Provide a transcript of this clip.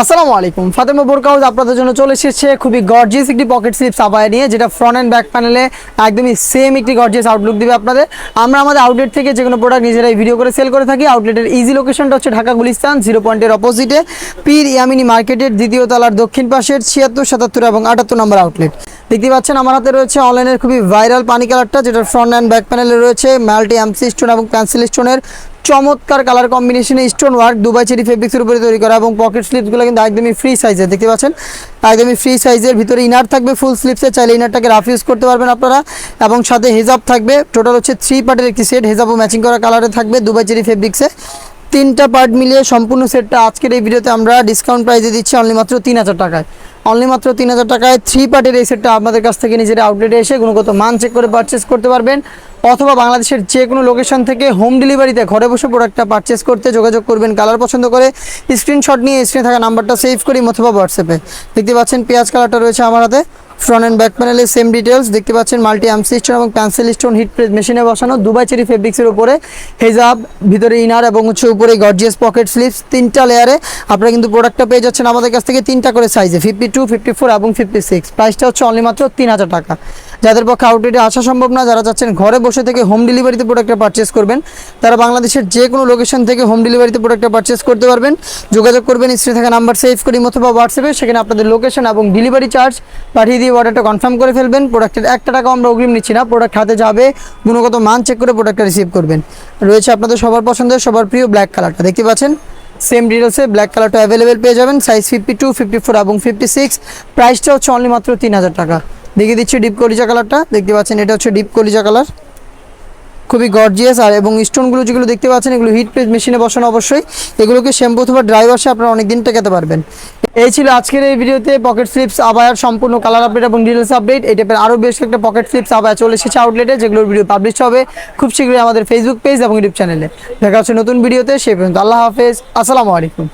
আসসালামু আলাইকুম, ফাতেমা বোরকা হাউস আপনাদের জন্য চলে এসেছে খুবই গর্জিয়াস একটি পকেট স্লিপস আবায়া নিয়ে, যেটা ফ্রন্ট অ্যান্ড ব্যাক প্যানেলে একদমই সেম একটি গর্জিয়াস আউটলুক দিবে আপনাদের। আমরা আমাদের আউটলেট থেকে যে কোনো প্রোডাক্ট নিজেরাই ভিডিও করে সেল করে থাকি। আউটলেটের ইজি লোকেশনটা হচ্ছে ঢাকা গুলিস্তান 0 পয়েন্টের অপোজিটে পীর ইয়ামিনী মার্কেটের দ্বিতীয় তলার দক্ষিণ পাশের 76, 77 এবং 78 নম্বর আউটলেট। দেখতে পাচ্ছেন আমার হাতে রয়েছে অনলাইনের খুবই ভাইরাল পানি কালারটা, যেটা ফ্রন্ট অ্যান্ড ব্যাক প্যানেলে রয়েছে মাল্টি এমসি স্টোন এবং পেন্সিল স্টোনের চমৎকার কালার কম্বিনেশনে স্টোন ওয়ার্ক দুবাই চেরি ফেব্রিক্সের উপরে তৈরি করা, এবং পকেট স্লিপসগুলো কিন্তু একদমই ফ্রি সাইজের। দেখতে পাচ্ছেন একদমই ফ্রি সাইজের, ভিতরে ইনার থাকবে ফুল স্লিপসে, চাইলে ইনারটাকে রাফ ইউজ করতে পারবেন আপনারা, এবং সাথে হেজাব থাকবে। টোটাল হচ্ছে 3 পার্টের একটি সেট, হেজাবও ম্যাচিং করা কালারে থাকবে দুবাই চেরি ফেব্রিক্সে। 3টা পার্ট মিলিয়ে সম্পূর্ণ সেটটা আজকের এই ভিডিওতে আমরা ডিসকাউন্ট প্রাইসে দিচ্ছি অনলি মাত্র 3000 টাকায়। অনলি মাত্র 3000 টাকায় 3 পার্টের এই সেটটা আপনাদের কাছ থেকে নিজের আউটলেটে এসে গুণগত মান চেক করে পারচেস করতে পারবেন, অথবা বাংলাদেশের যে কোনো লোকেশন থেকে হোম ডেলিভারিতে ঘরে বসে প্রোডাক্টটা পারচেস করতে যোগাযোগ করবেন। কালার পছন্দ করে স্ক্রিনশট নিয়ে স্ক্রিনে থাকা নাম্বারটা সেভ করি অথবা হোয়াটসঅ্যাপে। দেখতে পাচ্ছেন পেঁয়াজ কালারটা রয়েছে আমার হাতে, ফ্রন্ট অ্যান্ড ব্যাক প্যানেলে সেম ডিটেলস। দেখতে পাচ্ছেন মাল্টি এমসি স্টোন এবং পেন্সিল স্টোন হিট প্রেস মেশিনে বসানো দুবাই চেরি ফেব্রিক্সের উপরে হেজাব, ভিতরে ইনার এবং হচ্ছে উপরে গর্জিয়াস পকেট স্লিপস। 3টা লেয়ারে আপনারা কিন্তু প্রোডাক্টটা পেয়ে যাচ্ছেন আমাদের কাছ থেকে 3টা করে সাইজে, 52, 54 এবং 56। প্রাইসটা হচ্ছে অনলি মাত্র 3000 টাকা। যাদের পক্ষে আউটলেটে আসা সম্ভব না, যারা চাচ্ছেন ঘরে বসে থেকে হোম ডেলিভারিতে প্রোডাক্টটা পারচেস করবেন, তারা বাংলাদেশের যে কোনো লোকেশন থেকে হোম ডেলিভারিতে প্রোডাক্টটা পারচেস করতে পারবেন। যোগাযোগ করবেন স্ক্রিনে থাকা নাম্বার সেভ করি অথবা হোয়াটসঅ্যাপে, সেখানে আপনাদের লোকেশন এবং ডেলিভারি চার্জ পাঠিয়ে দিয়ে অর্ডারটা কনফার্ম করে ফেলবেন। প্রোডাক্টের 1 টাকাও আমরা অগ্রিম নিচ্ছি না, প্রোডাক্ট হাতে যাবে, গুণগত মান চেক করে প্রোডাক্টটা রিসিভ করবেন। রয়েছে আপনাদের সবার পছন্দের সবার প্রিয় ব্ল্যাক কালারটা, দেখতে পাচ্ছেন সেম ডিটেলসে ব্ল্যাক কালারটা অ্যাভেলেবেল পেয়ে যাবেন, সাইজ 52, 54 এবং 56। প্রাইসটা হচ্ছে অনলি মাত্র 3000 টাকা। দেখিয়ে দিচ্ছি ডিপ কলিজা কালারটা, দেখতে পাচ্ছেন এটা হচ্ছে ডিপ কলিজা কালার, খুবই গর্জিয়াস। আর এবং স্টোনগুলো যেগুলো দেখতে পাচ্ছেন এগুলো হিট প্রেস মেশিনে বসানো, অবশ্যই এগুলোকে শ্যাম্পু অথবা ড্রাই ওয়াশে আপনারা অনেক দিন টেকাতে পারবেন। এই ছিল আজকের এই ভিডিওতে পকেট স্লিপস আবায়ার সম্পূর্ণ কালার আপডেট এবং ডিটেলস আপডেট। এই টাইপের আরও বেশ একটা পকেট স্লিপস আবায়া চলে এসেছে আউটলেটে, যেগুলোর ভিডিও পাবলিশ হবে খুব শীঘ্রই আমাদের ফেসবুক পেজ এবং ইউটিউব চ্যানেলে। দেখা হচ্ছে নতুন ভিডিওতে, সে পর্যন্ত আল্লাহ হাফেজ, আসসালামু আলাইকুম।